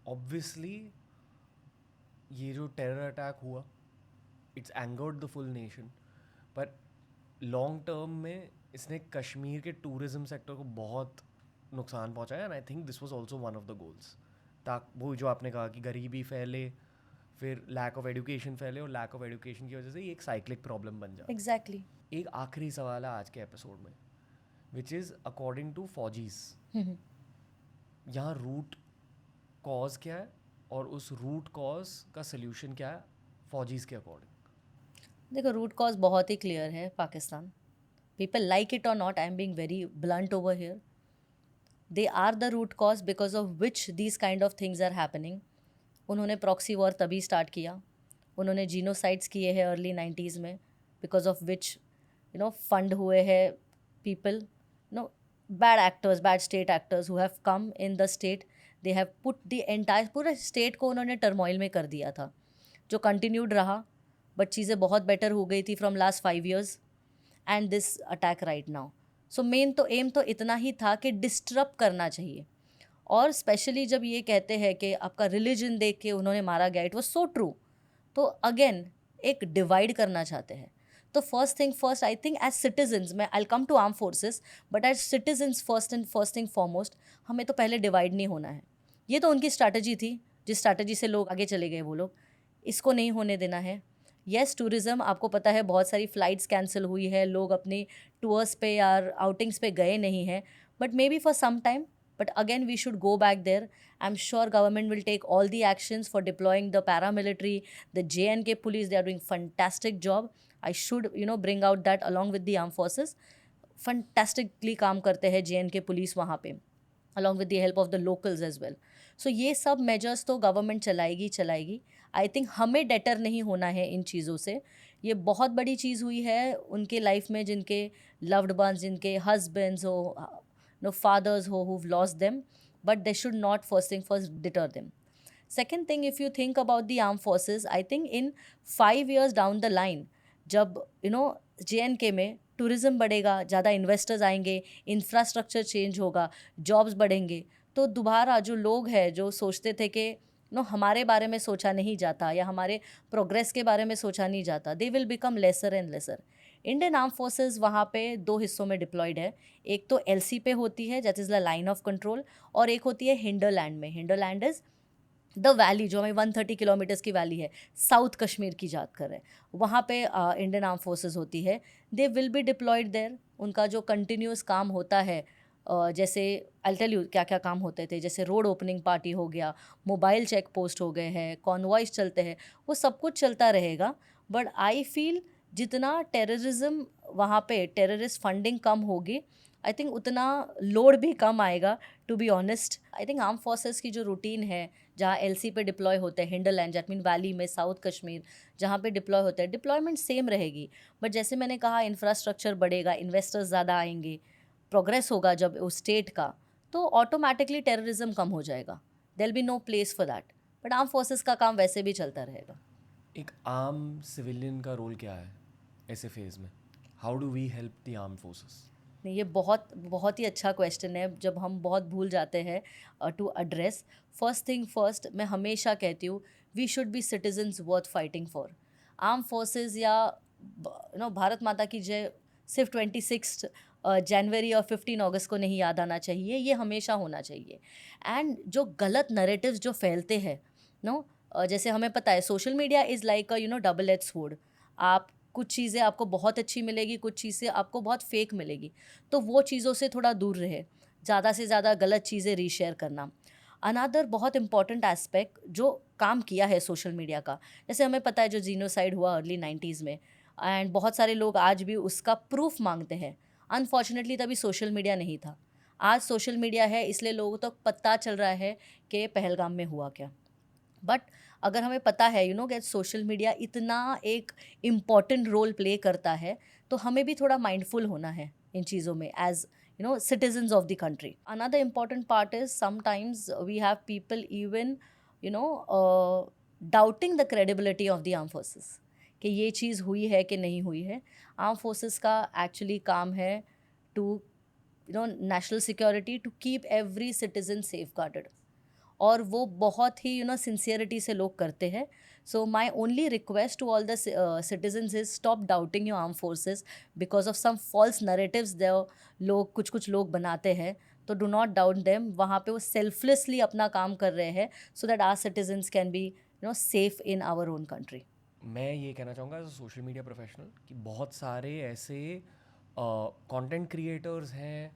Obviously ये जो terror attack हुआ, it's angered the full nation, पर लॉन्ग टर्म में इसने कश्मीर के टूरिज्म सेक्टर को बहुत नुकसान पहुंचाया, and I think this was also one of the goals. ताक वो जो आपने कहा कि गरीबी फैले, फिर लैक ऑफ एजुकेशन फैले, और लैक ऑफ एजुकेशन की वजह से ये एक साइक्लिक प्रॉब्लम बन जाता एग्जैक्टली। है। एक आखिरी सवाल है आज के एपिसोड में, विच इज़ अकॉर्डिंग टू फौजीज, यहाँ रूट कॉज क्या है और उस रूट कॉज का सल्यूशन क्या है फौजीज के अकॉर्डिंग? देखो, रूट कॉज बहुत ही क्लियर है। पाकिस्तान, पीपल लाइक इट और not, I am being very blunt over here, they are the root cause because of which these kind of things are happening. उन्होंने प्रॉक्सी वॉर तभी start किया, उन्होंने जीनोसाइड्स किए हैं अर्ली 90s में, because of which fund हुए हैं people, bad actors, bad state actors who have come in the state, they have put the entire, पूरे स्टेट को उन्होंने टर्मोइल में कर दिया था, जो कंटिन्यूड रहा, बट चीज़ें बहुत बेटर हो गई थी from last 5 years and this attack right now. So main तो एम तो इतना ही था कि डिस्टर्ब करना चाहिए। और स्पेशली जब ये कहते हैं कि आपका रिलीजन देख के उन्होंने मारा गया, इट वॉज सो ट्रू। तो अगेन एक डिवाइड करना चाहते हैं। तो first thing first, I think as citizens, मैं I come to arm forces, but as citizens first thing foremost, हमें तो पहले डिवाइड नहीं होना है। ये तो उनकी स्ट्रैटेजी थी, जिस स्ट्रैटेजी से लोग आगे चले गए वो लोग, इसको नहीं होने देना है। येस, टूरिज़्म, आपको पता है बहुत सारी फ़्लाइट्स कैंसिल हुई है, लोग अपनी टूर्स पे या आउटिंग्स पे गए नहीं हैं, but maybe for some time, but again we should go back there. I'm sure government will take all the actions for deploying the paramilitary, the JNK police. They are doing fantastic job. I should bring out that along with the armed forces, fantastically काम करते हैं JNK police वहाँ पे, along with the help of the locals as well. So ये सब measures तो government चलाएगी चलाएगी। आई थिंक हमें डेटर नहीं होना है इन चीज़ों से। ये बहुत बड़ी चीज़ हुई है उनके लाइफ में, जिनके लव्ड वंस, जिनके हस्बैंड्स हो, fathers who've lost them, but they should not first thing first deter them. Second thing, if you think about the armed forces, I think in 5 years down the line, जब JNK में tourism बढ़ेगा, ज़्यादा investors आएंगे, infrastructure change होगा, jobs बढ़ेंगे, तो दोबारा जो लोग हैं जो सोचते थे कि हमारे बारे में सोचा नहीं जाता या हमारे प्रोग्रेस के बारे में सोचा नहीं जाता, they will become lesser and lesser. Indian arm forces वहाँ पे 2 हिस्सों में डिप्लॉयड है। एक तो LC पे होती है, that is the line of control, और एक होती है हिंडरलैंड में। हिंडरलैंड इज़ द वैली, जो हमें 130 किलोमीटर्स की वैली है, साउथ कश्मीर की बात कर रहे हैं, वहाँ पे इंडियन आर्म फोर्सेस होती है। They will be deployed there. उनका जो कंटिन्यूस काम होता है, जैसे आई टेल यू क्या क्या काम होते थे, जैसे रोड ओपनिंग पार्टी हो गया, मोबाइल चेक पोस्ट हो गए हैं, कॉन्वॉइस चलते हैं, वो सब कुछ चलता रहेगा। बट आई फील जितना टेररिज्म वहाँ पे, टेररिस्ट फंडिंग कम होगी, आई थिंक उतना लोड भी कम आएगा। To be honest, I think arm forces की जो रूटीन है, जहाँ LC पे डिप्लॉय होते हैं, हिंडरलैंड जैट मीन वैली में, साउथ कश्मीर जहाँ पे डिप्लॉय होते हैं, डिप्लॉयमेंट सेम रहेगी। बट जैसे मैंने कहा, इंफ्रास्ट्रक्चर बढ़ेगा, इन्वेस्टर्स ज़्यादा आएंगे, प्रोग्रेस होगा जब उस स्टेट का, तो ऑटोमेटिकली टेररिज्म कम हो जाएगा। There be no place for that. But arm forces का काम वैसे भी चलता रहेगा। एक आम सिविलियन का रोल क्या है ऐसे फेज में? How do we help the arm forces? नहीं, ये बहुत बहुत ही अच्छा क्वेश्चन है, जब हम बहुत भूल जाते हैं to address. First thing first, मैं हमेशा कहती हूँ, we should be citizens worth fighting for. Arm forces या भारत माता की जय सिर्फ 26 जनवरी और 15 अगस्त को नहीं याद आना चाहिए, ये हमेशा होना चाहिए। एंड जो गलत नरेटिव्स जो फैलते हैं, जैसे हमें पता है social media is like double edge sword. आप कुछ चीज़ें आपको बहुत अच्छी मिलेगी, कुछ चीज़ें आपको बहुत फेक मिलेगी, तो वो चीज़ों से थोड़ा दूर रहे, ज़्यादा से ज़्यादा गलत चीज़ें रीशेयर करना। अनदर बहुत इंपॉर्टेंट एस्पेक्ट जो काम किया है सोशल मीडिया का, जैसे हमें पता है जो जीनोसाइड हुआ अर्ली 90s में, एंड बहुत सारे लोग आज भी उसका प्रूफ मांगते हैं। अनफॉर्चुनेटली तभी सोशल मीडिया नहीं था। आज सोशल मीडिया है, इसलिए लोगों तक पता चल रहा है कि पहलगाम में हुआ क्या। बट अगर हमें पता है कि सोशल मीडिया इतना एक इम्पॉर्टेंट रोल प्ले करता है, तो हमें भी थोड़ा माइंडफुल होना है इन चीज़ों में, as citizens of the country. Another important part is sometimes we have people even you know uh, doubting the credibility of the armed forces, कि ये चीज़ हुई है कि नहीं हुई है। आर्म फोर्सेस का एक्चुअली काम है to national security, to keep every citizen safe guarded. और वो बहुत ही सिंसियरिटी से लोग करते हैं. So my only request to all the citizens is stop doubting your arm forces because of some false narratives लोग कुछ लोग बनाते हैं. तो डू नॉट डाउट देम. वहाँ पे वो सेल्फलेसली अपना काम कर रहे हैं so that our citizens can be safe in our own country. मैं ये कहना चाहूँगा as a social media professional कि बहुत सारे ऐसे कंटेंट क्रिएटर्स हैं,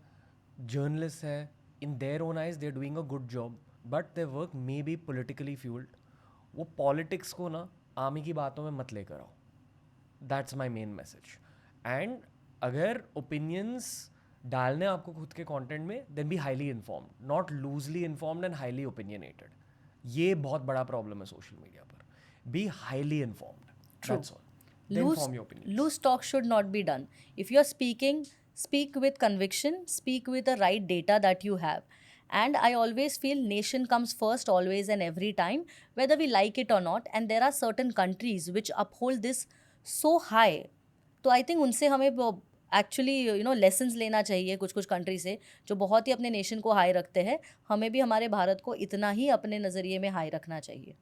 जर्नलिस्ट हैं, in their own eyes they are doing a good job, but their work may be politically fuelled. वो पॉलिटिक्स को ना आर्मी की बातों में मत लेकर आओ. That's my main message. And अगर ओपिनियंस डालने आपको खुद के कंटेंट में, then be highly informed, not loosely informed and highly opinionated. ये बहुत बड़ा प्रॉब्लम है सोशल मीडिया पर. Be highly informed. True. That's all. Then Loose, form your opinions. loose talk should not be done. If you're speaking, speak with conviction, speak with the right data that you have. And I always feel nation comes first always and every time, whether we like it or not. And there are certain countries which uphold this so high. तो I think उनसे हमें actually lessons लेना चाहिए कुछ कुछ country से जो बहुत ही अपने नेशन को हाई रखते हैं. हमें भी हमारे भारत को इतना ही अपने नज़रिए में हाई रखना चाहिए.